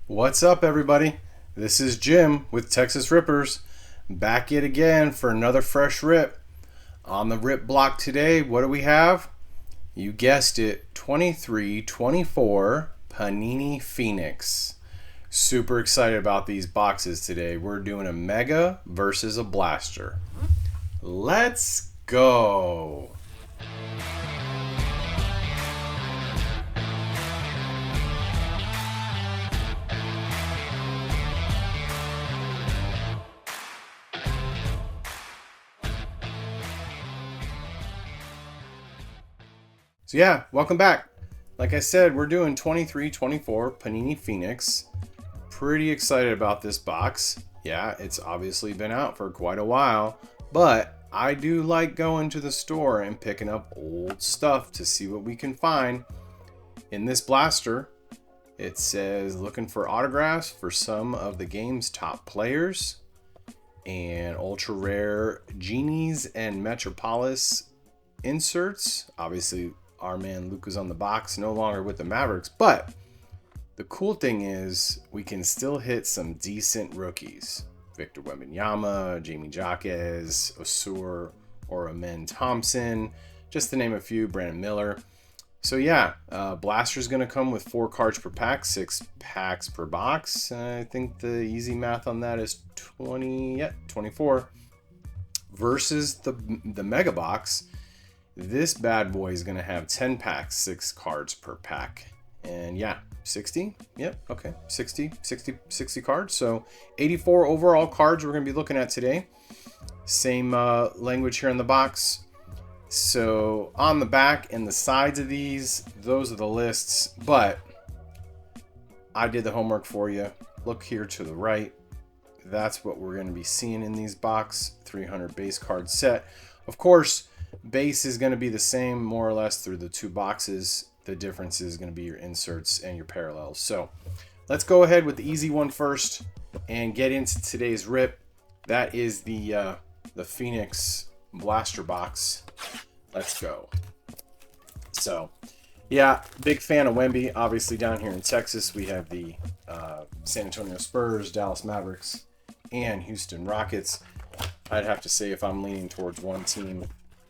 What's up, everybody? This is Jim with Texas Rippers, back yet again for another fresh rip. On the rip block today, what do we have? You guessed it, 23-24 Panini Phoenix. Super excited about these boxes today. We're doing a Mega versus a Blaster. Let's go! So yeah, welcome back. Like I said, we're doing 23-24 Panini Phoenix. Pretty excited about this box. Yeah, it's obviously been out for quite a while, but I do like going to the store and picking up old stuff to see what we can find. In this blaster, it says looking for autographs for some of the game's top players and ultra rare Genies and Metropolis inserts. Obviously, our man Luka's on the box, no longer with the Mavericks, but the cool thing is we can still hit some decent rookies. Victor Wembanyama, Jamie Jaquez, Osur, or Amen Thompson, just to name a few, Brandon Miller. So yeah, Blaster's going to come with 4 cards per pack, 6 packs per box. I think the easy math on that is 24. Versus the Mega Box, this bad boy is going to have 10 packs, 6 cards per pack. And yeah, 60? Yep, okay, 60 cards. So 84 overall cards we're going to be looking at today. Same language here in the box. So on the back and the sides of these, those are the lists. But I did the homework for you. Look here to the right. That's what we're going to be seeing in these box 300 base card set. Of course, base is going to be the same more or less through the 2 boxes. The difference is going to be your inserts and your parallels. So let's go ahead with the easy one first and get into today's rip. That is the Phoenix Blaster box. Let's go. So yeah, big fan of Wemby. Obviously down here in Texas we have the San Antonio Spurs, Dallas Mavericks, and Houston Rockets. I'd have to say if I'm leaning towards one team,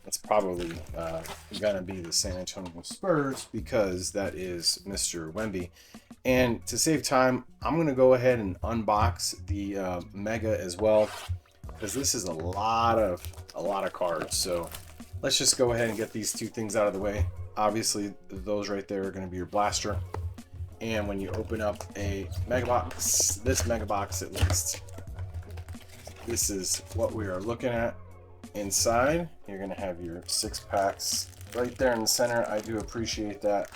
it's probably going to be the San Antonio Spurs because that is Mr. Wemby. And to save time, I'm going to go ahead and unbox the Mega as well because this is a lot of cards. So let's just go ahead and get these 2 things out of the way. Obviously, those right there are going to be your Blaster. And when you open up a Mega Box, this Mega Box at least, this is what we are looking at. Inside, you're going to have your 6 packs right there in the center. I do appreciate that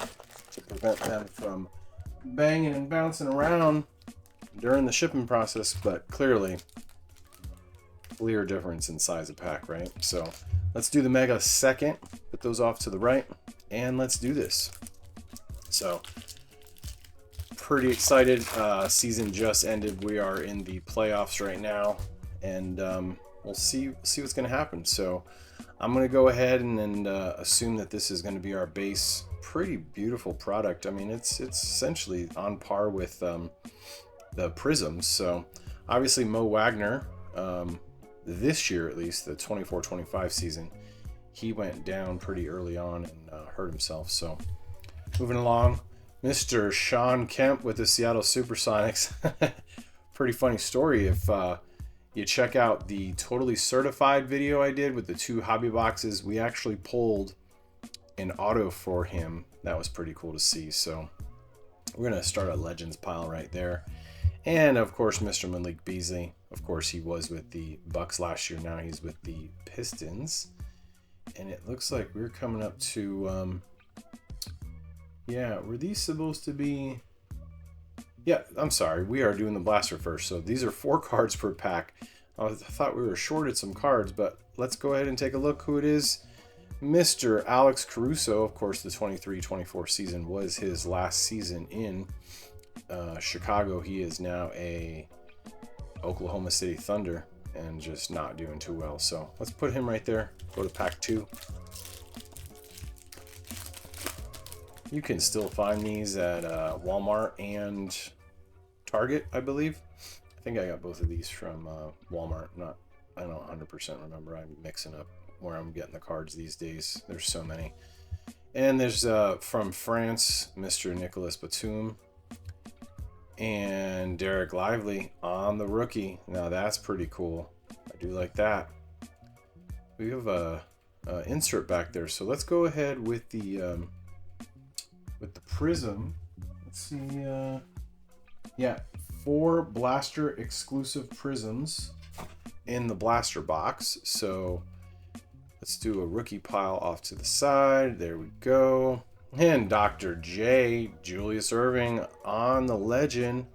to prevent them from banging and bouncing around during the shipping process, but clearly, clear difference in size of pack, right? So let's do the Mega second, put those off to the right, and let's do this. So pretty excited. Season just ended. We are in the playoffs right now, and we'll see what's going to happen. So I'm going to go ahead and assume that this is going to be our base. Pretty beautiful product. I mean, it's essentially on par with the Prisms. So obviously Mo Wagner, this year at least, the 24-25 season, he went down pretty early on and hurt himself. So moving along, Mr. Sean Kemp with the Seattle Supersonics. Pretty funny story if you check out the Totally Certified video I did with the 2 hobby boxes. We actually pulled an auto for him. That was pretty cool to see. So we're going to start a Legends pile right there. And of course, Mr. Malik Beasley. Of course, he was with the Bucks last year. Now he's with the Pistons. And it looks like we're coming up to, yeah, were these supposed to be... Yeah, I'm sorry. We are doing the Blaster first. So these are 4 cards per pack. I thought we were shorted some cards, but let's go ahead and take a look who it is. Mr. Alex Caruso. Of course, the 23-24 season was his last season in Chicago. He is now a Oklahoma City Thunder and just not doing too well. So let's put him right there. Go to pack 2. You can still find these at Walmart and Target, I believe. I think I got both of these from Walmart. I don't 100% remember. I'm mixing up where I'm getting the cards these days. There's so many. And there's from France, Mr. Nicolas Batum and Derek Lively on the rookie. Now that's pretty cool. I do like that. We have a insert back there, so let's go ahead with the prism. Let's see. Yeah, 4 blaster exclusive prisms in the blaster box. So let's do a rookie pile off to the side. There we go. And Dr. J, Julius Erving on the legend.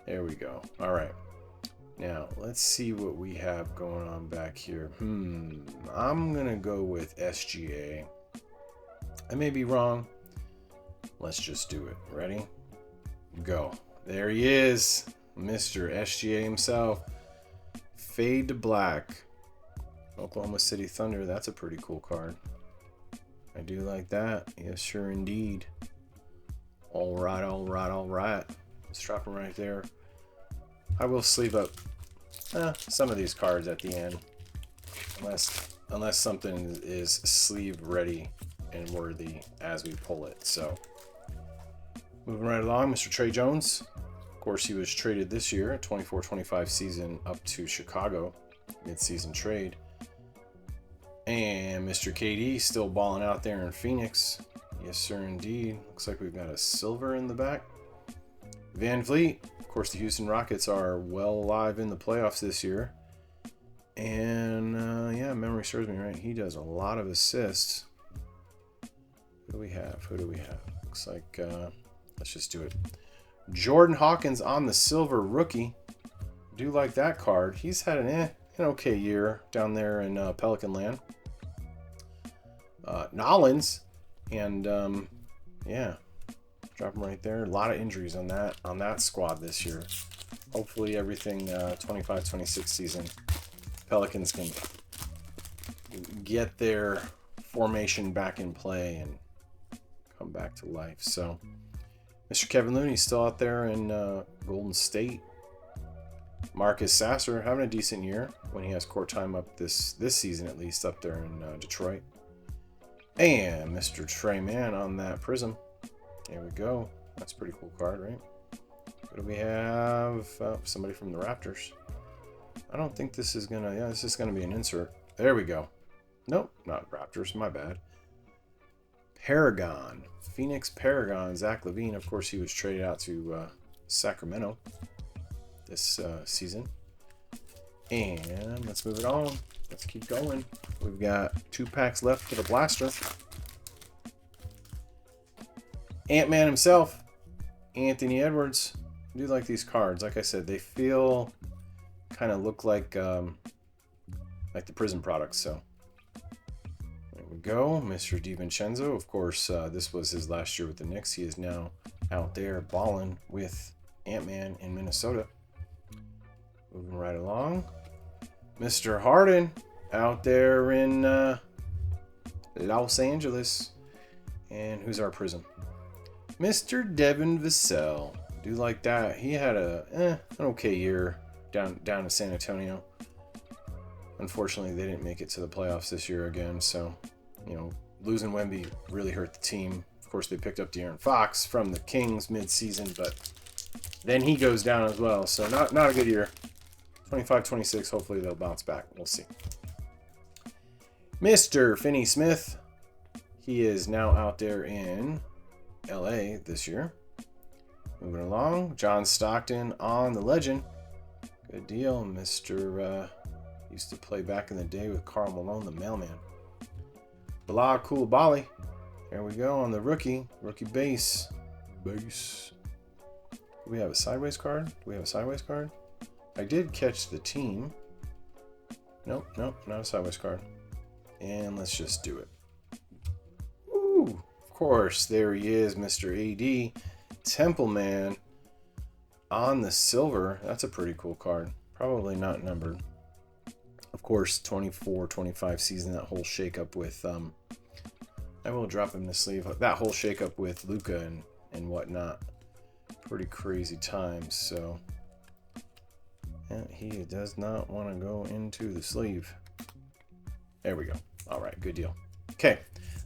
There we go. All right. Now, let's see what we have going on back here. I'm going to go with SGA. I may be wrong. Let's just do it. Ready? Go. There he is. Mr. SGA himself. Fade to black. Oklahoma City Thunder. That's a pretty cool card. I do like that. Yes, sure indeed. All right, all right, all right. Let's drop them right there. I will sleeve up some of these cards at the end, unless something is sleeve ready and worthy as we pull it. So moving right along, Mr. Trey Jones. Of course, he was traded this year, 24-25 season up to Chicago, mid-season trade. And Mr. KD still balling out there in Phoenix. Yes, sir, indeed. Looks like we've got a silver in the back. Van Vliet. Of course, the Houston Rockets are well alive in the playoffs this year. And, yeah, memory serves me right. He does a lot of assists. Who do we have? Who do we have? Looks like, let's just do it. Jordan Hawkins on the silver rookie. Do like that card. He's had an okay year down there in Pelican Land. Nollins, and yeah, drop him right there. A lot of injuries on that squad this year. Hopefully everything 25-26 season, Pelicans can get their formation back in play and come back to life. So Mr. Kevin Looney's still out there in Golden State. Marcus Sasser having a decent year when he has court time up this season, at least up there in Detroit. And Mr. Trey Mann on that prism. There we go. That's a pretty cool card, right? What do we have? Somebody from the Raptors. I don't think this is gonna. Yeah, this is gonna be an insert. There we go. Nope, not Raptors. My bad. Paragon, Phoenix Paragon. Zach LaVine. Of course, he was traded out to Sacramento this season. And let's move it on. Let's keep going. We've got 2 packs left for the blaster. Ant-Man himself, Anthony Edwards. I do like these cards. Like I said, they feel kind of look like the Prism products. So there we go. Mr. DiVincenzo. Of course, this was his last year with the Knicks. He is now out there balling with Ant-Man in Minnesota. Moving right along. Mr. Harden out there in Los Angeles. And who's our prism? Mr. Devin Vassell. Do like that. He had an okay year down in San Antonio. Unfortunately, they didn't make it to the playoffs this year again. So, losing Wemby really hurt the team. Of course, they picked up De'Aaron Fox from the Kings mid-season, but then he goes down as well. So not a good year. 25-26, hopefully they'll bounce back. We'll see. Mr. Finney Smith. He is now out there in LA this year. Moving along. John Stockton on the legend. Good deal. Mr. Used to play back in the day with Karl Malone, the mailman. Bilal Coulibaly. There we go on the rookie. Rookie base. Base. Do we have a sideways card? I did catch the team. Nope, not a sideways card. And let's just do it. Ooh, of course, there he is, Mr. AD. Templeman on the silver. That's a pretty cool card. Probably not numbered. Of course, 24-25 season, that whole shakeup with... I will drop him the sleeve. That whole shakeup with Luka and whatnot. pretty crazy times. So yeah, he does not want to go into the sleeve. There we go. All right, good deal. Okay,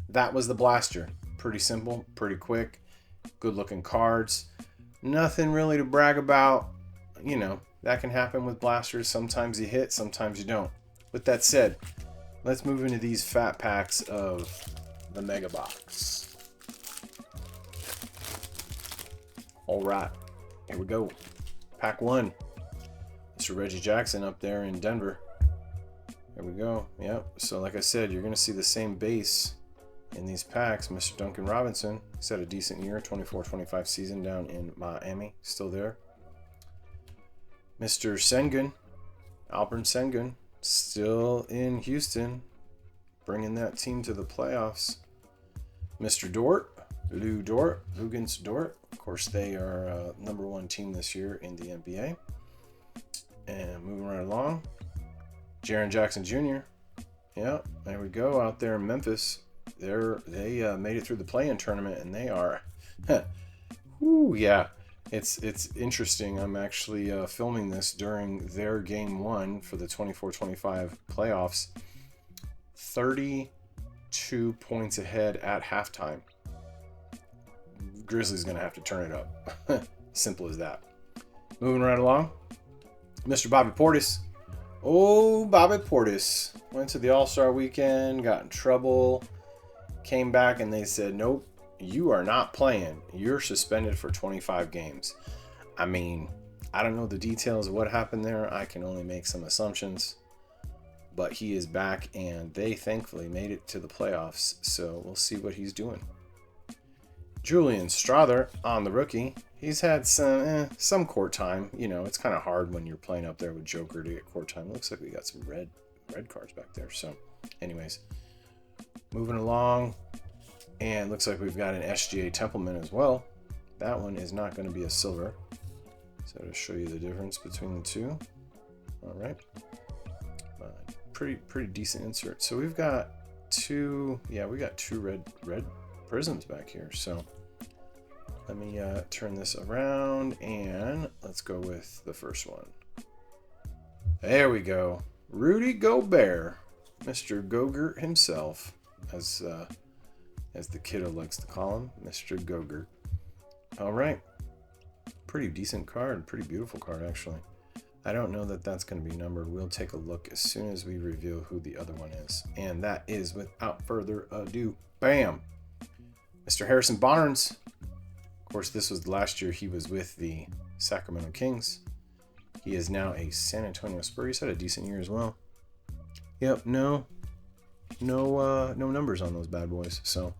that was the blaster. Pretty simple, pretty quick, good looking cards. Nothing really to brag about. You know, that can happen with blasters. Sometimes you hit, sometimes you don't. With that said, let's move into these fat packs of the Mega Box. All right, here we go. Pack 1. Mr. Reggie Jackson up there in Denver. There we go. Yep. So like I said, you're going to see the same base in these packs. Mr. Duncan Robinson, he's had a decent year, 24-25 season down in Miami, still there. Mr. Sengun, Alperen Sengun, still in Houston, bringing that team to the playoffs. Mr. Dort, Lugens Dort. Of course, they are #1 team this year in the NBA. And moving right along, Jaren Jackson Jr. Yeah, there we go. Out there in Memphis, they made it through the play-in tournament, and they are, ooh, yeah. It's interesting. I'm actually filming this during their game 1 for the 24-25 playoffs. 32 points ahead at halftime. Grizzlies gonna have to turn it up. Simple as that. Moving right along, Mr. Bobby Portis. Oh, Bobby Portis went to the All-Star weekend, got in trouble, came back, and they said, nope, you are not playing. You're suspended for 25 games. I mean, I don't know the details of what happened there. I can only make some assumptions. But he is back, and they thankfully made it to the playoffs. So we'll see what he's doing. Julian Strawther on the rookie. He's had some court time. You know, it's kind of hard when you're playing up there with Joker to get court time. Looks like we got some red cards back there. So anyways, moving along. And looks like we've got an SGA Templeman as well. That one is not going to be a silver. So to show you the difference between the two. All right. Pretty decent insert. So we've got two red prisms back here. So let me turn this around and let's go with the first one. There we go. Rudy Gobert, Mr. Gogurt himself, as the kiddo likes to call him, Mr. Gogurt. All right. Pretty decent card. Pretty beautiful card, actually. I don't know that that's going to be numbered. We'll take a look as soon as we reveal who the other one is. And that is, without further ado, bam! Mr. Harrison Barnes. Of course, this was the last year he was with the Sacramento Kings. He is now a San Antonio Spur. He's had a decent year as well. Yep, no numbers on those bad boys. So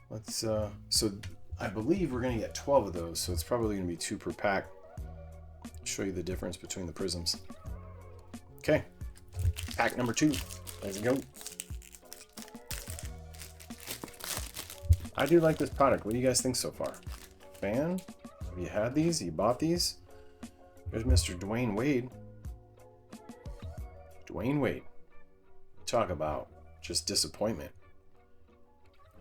let's so I believe we're gonna get 12 of those, so it's probably gonna be 2 per pack. Show you the difference between the prisms. Okay, pack number 2. Let's go. I do like this product. What do you guys think so far? Fan? Have you had these? You bought these? There's Mr. Dwayne Wade. Dwayne Wade. Talk about just disappointment.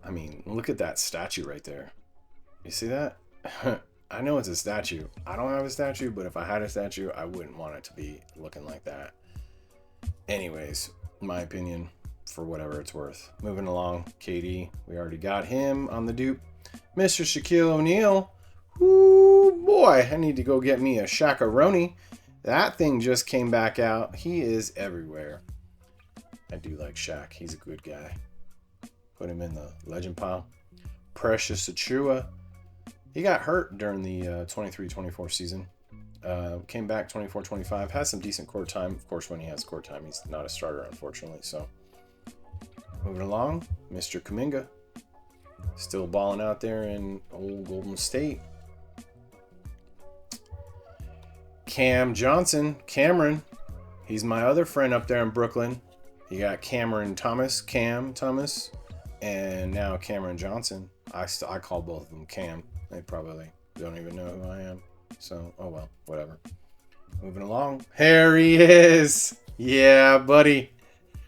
I mean, look at that statue right there. You see that? I know it's a statue. I don't have a statue, but if I had a statue, I wouldn't want it to be looking like that. Anyways, my opinion, for whatever it's worth. Moving along, KD. We already got him on the dupe. Mr. Shaquille O'Neal. Ooh, boy, I need to go get me a Shaq-a-roni. That thing just came back out. He is everywhere. I do like Shaq. He's a good guy. Put him in the legend pile. Precious Achiuwa. He got hurt during the 23-24 season. Came back 24-25. Has some decent court time. Of course, when he has court time, he's not a starter, unfortunately. So, moving along, Mr. Kuminga. Still balling out there in old Golden State. Cam Johnson. Cameron. He's my other friend up there in Brooklyn. You got Cameron Thomas, Cam Thomas, and now Cameron Johnson. I call both of them Cam. They probably don't even know who I am. So, oh well, whatever. Moving along. Here he is. Yeah, buddy.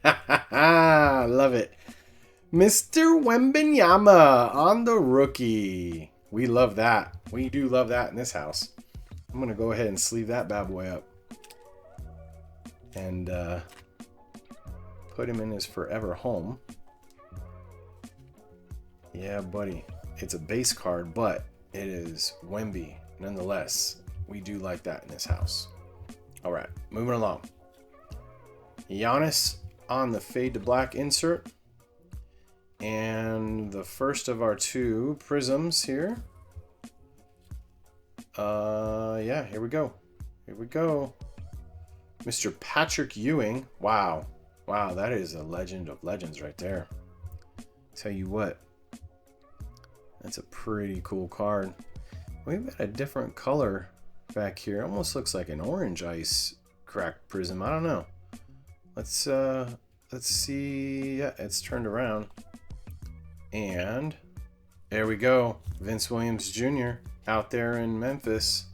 Love it. Mr. Wembanyama on the rookie. We love that. We do love that in this house. I'm going to go ahead and sleeve that bad boy up. And put him in his forever home. Yeah, buddy. It's a base card, but it is Wemby. Nonetheless, we do like that in this house. All right, moving along. Giannis on the fade to black insert. And the first of our two prisms here. Yeah, here we go. Here we go. Mr. Patrick Ewing. Wow. Wow, that is a legend of legends right there. Tell you what. That's a pretty cool card. We've got a different color back here. Almost looks like an orange ice cracked prism. I don't know. Let's see. Yeah, it's turned around. And there we go. Vince Williams Jr. out there in Memphis.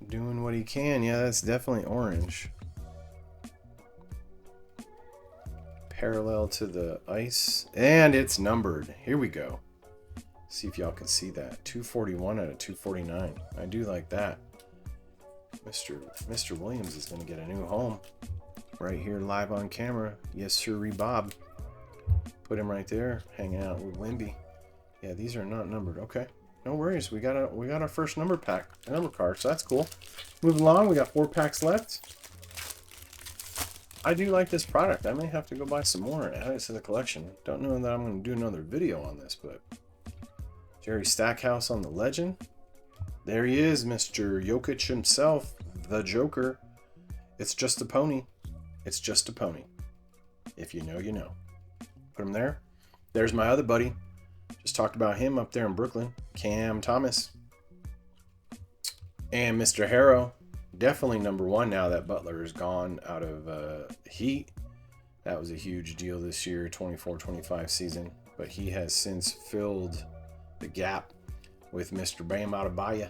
Doing what he can. Yeah, that's definitely orange. Parallel to the ice. And it's numbered. Here we go. See if y'all can see that. 241 out of 249. I do like that. Mr. Williams is going to get a new home. Right here live on camera. Yes, sir, Bob. Put him right there. Hanging out with Wemby. Yeah, these are not numbered. Okay. No worries. We got our first number pack. A number card. So that's cool. Moving along. We got 4 packs left. I do like this product. I may have to go buy some more and add it to the collection. Don't know that I'm going to do another video on this, but Jerry Stackhouse on the legend. There he is, Mr. Jokic himself, the Joker. It's just a pony. It's just a pony. If you know, you know. Put him there. There's my other buddy. Just talked about him up there in Brooklyn. Cam Thomas. And Mr. Harrow. Definitely number 1 now that Butler is gone out of Heat. That was a huge deal this year, 24-25 season. But he has since filled the gap with Mr. Bam Adebayo.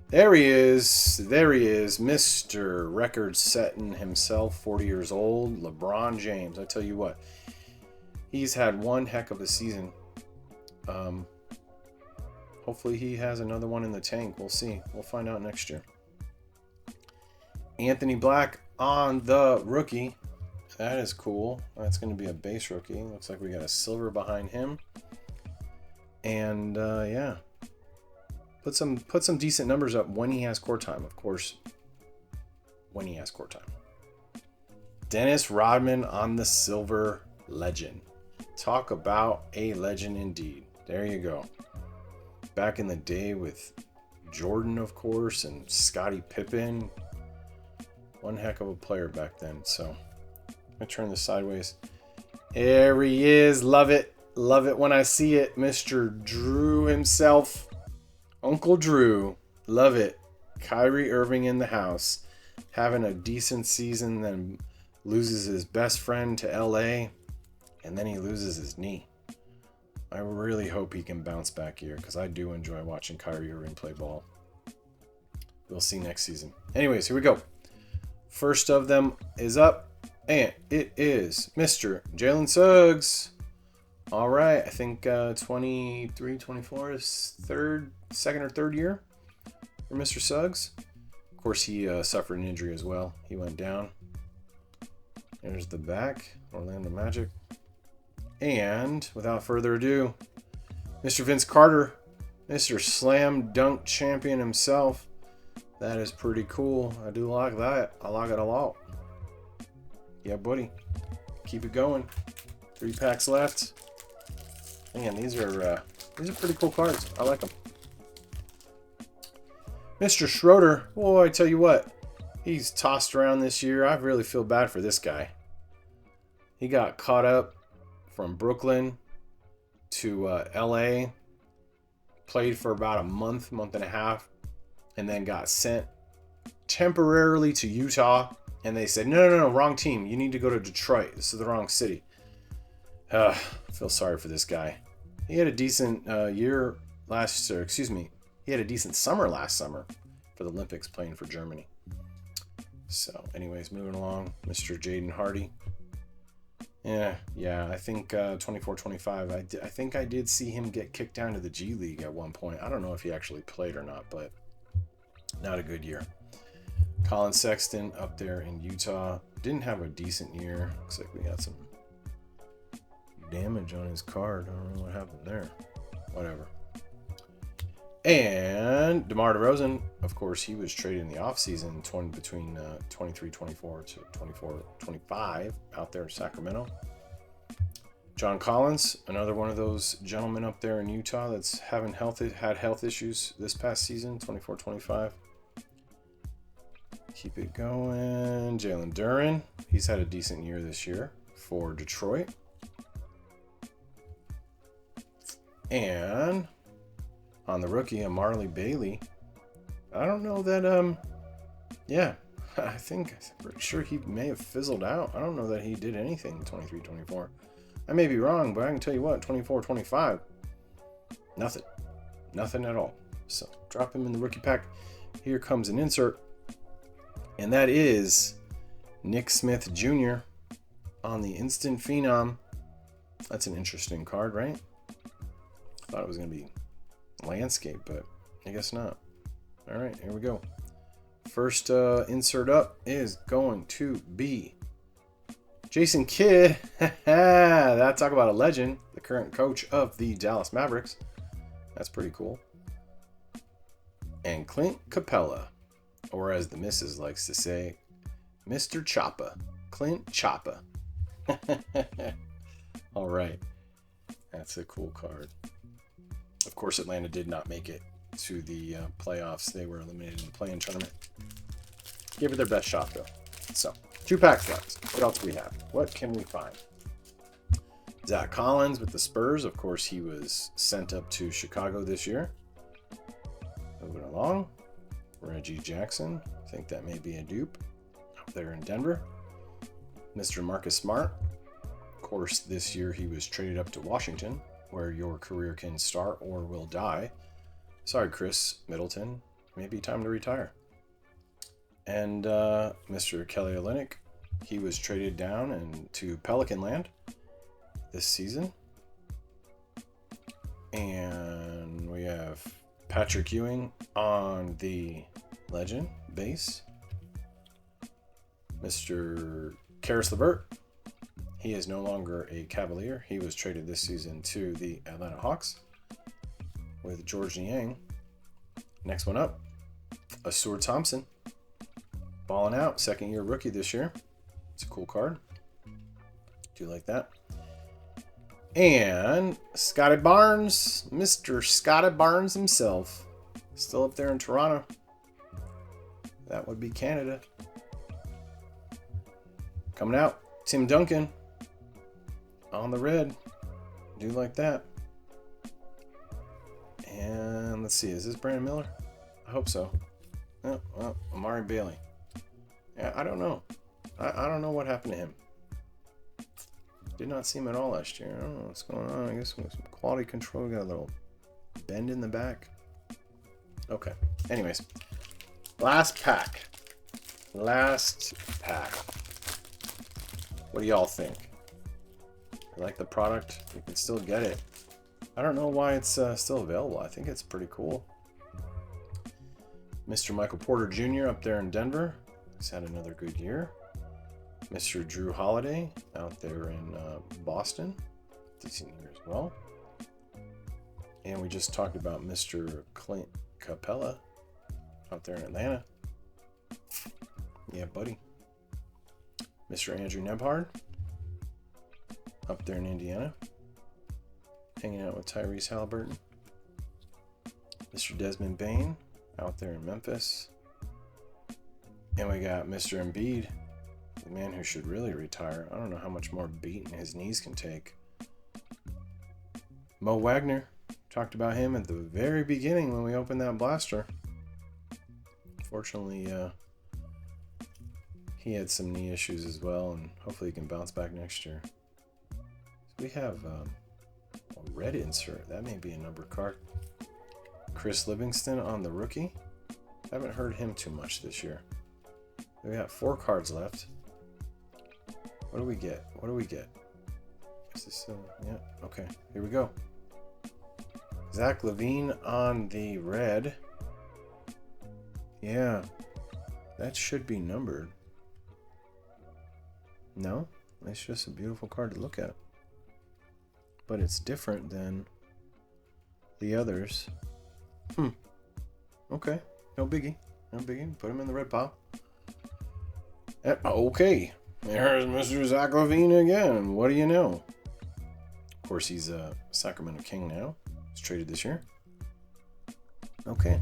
There he is. There he is. Mr. Record setting himself, 40 years old. LeBron James. I tell you what. He's had one heck of a season. Hopefully he has another one in the tank. We'll see. We'll find out next year. Anthony Black on the rookie. That is cool. That's going to be a base rookie. Looks like we got a silver behind him. And yeah. Put some decent numbers up when he has court time, of course. When he has court time. Dennis Rodman on the silver legend. Talk about a legend indeed. There you go. Back in the day with Jordan, of course, and Scottie Pippen. One heck of a player back then. So I'm going to turn this sideways. There he is. Love it. Love it when I see it. Mr. Drew himself. Uncle Drew. Love it. Kyrie Irving in the house. Having a decent season, then loses his best friend to LA. And then he loses his knee. I really hope he can bounce back here because I do enjoy watching Kyrie Irving play ball. We'll see next season. Anyways, here we go. First of them is up, and it is Mr. Jalen Suggs. All right, I think 23, 24 is second or third year for Mr. Suggs. Of course, he suffered an injury as well. He went down. There's the back, Orlando Magic. And without further ado, Mr. Vince Carter, Mr. Slam Dunk Champion himself. That is pretty cool. I do like that. I like it a lot. Yeah, buddy. Keep it going. 3 packs left. Man, these are pretty cool cards. I like them. Mr. Schroeder. Boy, I tell you what. He's tossed around this year. I really feel bad for this guy. He got caught up from Brooklyn to LA. Played for about a month and a half. And then got sent temporarily to Utah. And they said, no, wrong team. You need to go to Detroit. This is the wrong city. I feel sorry for this guy. He had a decent he had a decent summer last summer for the Olympics playing for Germany. So, anyways, moving along. Mr. Jaden Hardy. Yeah. I think 24-25. I think I did see him get kicked down to the G League at one point. I don't know if he actually played or not, but not a good year. Colin Sexton up there in Utah didn't have a decent year. Looks like we got some damage on his card. I don't know what happened there. Whatever. And DeMar DeRozan, of course, he was traded in the offseason between 23-24 to 24-25 out there in Sacramento. John Collins, another one of those gentlemen up there in Utah that's had health issues this past season, 24-25. Keep it going. Jalen Duren, he's had a decent year this year for Detroit. And on the rookie, Marley Bailey. I don't know that, yeah, I'm pretty sure he may have fizzled out. I don't know that he did anything in 23-24. I may be wrong, but I can tell you what, 24-25, nothing. Nothing at all. So drop him in the rookie pack. Here comes an insert, and that is Nick Smith Jr. on the Instant Phenom. That's an interesting card, right? I thought it was going to be landscape, but I guess not. All right, here we go. First insert up is going to be Jason Kidd. That, talk about a legend, the current coach of the Dallas Mavericks. That's pretty cool. And Clint Capella, or as the missus likes to say, Mr. Choppa. Clint Choppa. All right. That's a cool card. Of course, Atlanta did not make it to the playoffs. They were eliminated in the play-in tournament. Give it their best shot, though. So, 2 packs left. What else do we have? What can we find? Zach Collins with the Spurs. Of course, he was sent up to Chicago this year. Moving along. Reggie Jackson. I think that may be a dupe. Up there in Denver. Mr. Marcus Smart. Of course, this year he was traded up to Washington, where your career can start or will die. Sorry, Chris Middleton. Maybe time to retire. And Mr. Kelly Olynyk, he was traded down to Pelican Land this season. And we have Patrick Ewing on the Legend base. Mr. Karis LeVert, he is no longer a Cavalier. He was traded this season to the Atlanta Hawks with George Niang. Next one up, Asur Thompson. Balling out, 2nd-year rookie this year. It's a cool card. Do like that. And Scotty Barnes, Mr. Scotty Barnes himself. Still up there in Toronto. That would be Canada. Coming out, Tim Duncan. On the red. Do like that. And let's see, is this Brandon Miller? I hope so. Oh, well, Amari Bailey. Yeah, I don't know. I don't know what happened to him. Did not see him at all last year. I don't know what's going on. I guess with some quality control. We got a little bend in the back. Okay. Anyways. Last pack. Last pack. What do y'all think? You like the product? You can still get it. I don't know why it's still available. I think it's pretty cool. Mr. Michael Porter Jr. up there in Denver. He's had another good year. Mr. Drew Holiday out there in Boston. Decent year as well. And we just talked about Mr. Clint Capella out there in Atlanta. Yeah, buddy. Mr. Andrew Nebhard up there in Indiana. Hanging out with Tyrese Halliburton. Mr. Desmond Bane out there in Memphis. And we got Mr. Embiid, the man who should really retire. I don't know how much more beating his knees can take. Mo Wagner, talked about him at the very beginning when we opened that blaster. Fortunately, he had some knee issues as well, and hopefully he can bounce back next year. So we have a red insert. That may be a number card. Chris Livingston on the rookie. Haven't heard him too much this year. We got 4 cards left. What do we get? What do we get? Is this, yeah, okay, here we go. Zach LaVine on the red. Yeah, that should be numbered. No, it's just a beautiful card to look at. But it's different than the others. Okay, no biggie. No biggie. Put him in the red pile. Okay, there's Mr. Zach LaVine again. What do you know? Of course, he's a Sacramento King now. He's traded this year. Okay.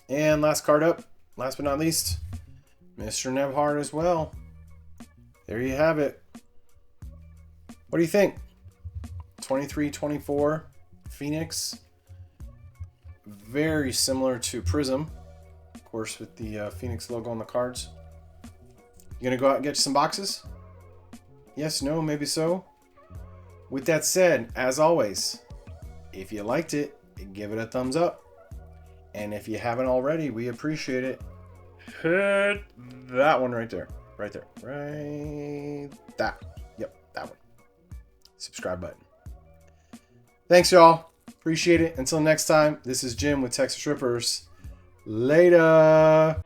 And last card up, last but not least, Mr. Nebhard as well. There you have it. What do you think? 23-24 Phoenix. Very similar to Prism. Of course, with the Phoenix logo on the cards. You gonna go out and get you some boxes? Yes, no, maybe so. With that said, as always, if you liked it, give it a thumbs up. And if you haven't already, we appreciate it. Hit that one right there. Right there. Right. That. Yep, that one. Subscribe button. Thanks, y'all. Appreciate it. Until next time, this is Jim with Texas Rippers. Later.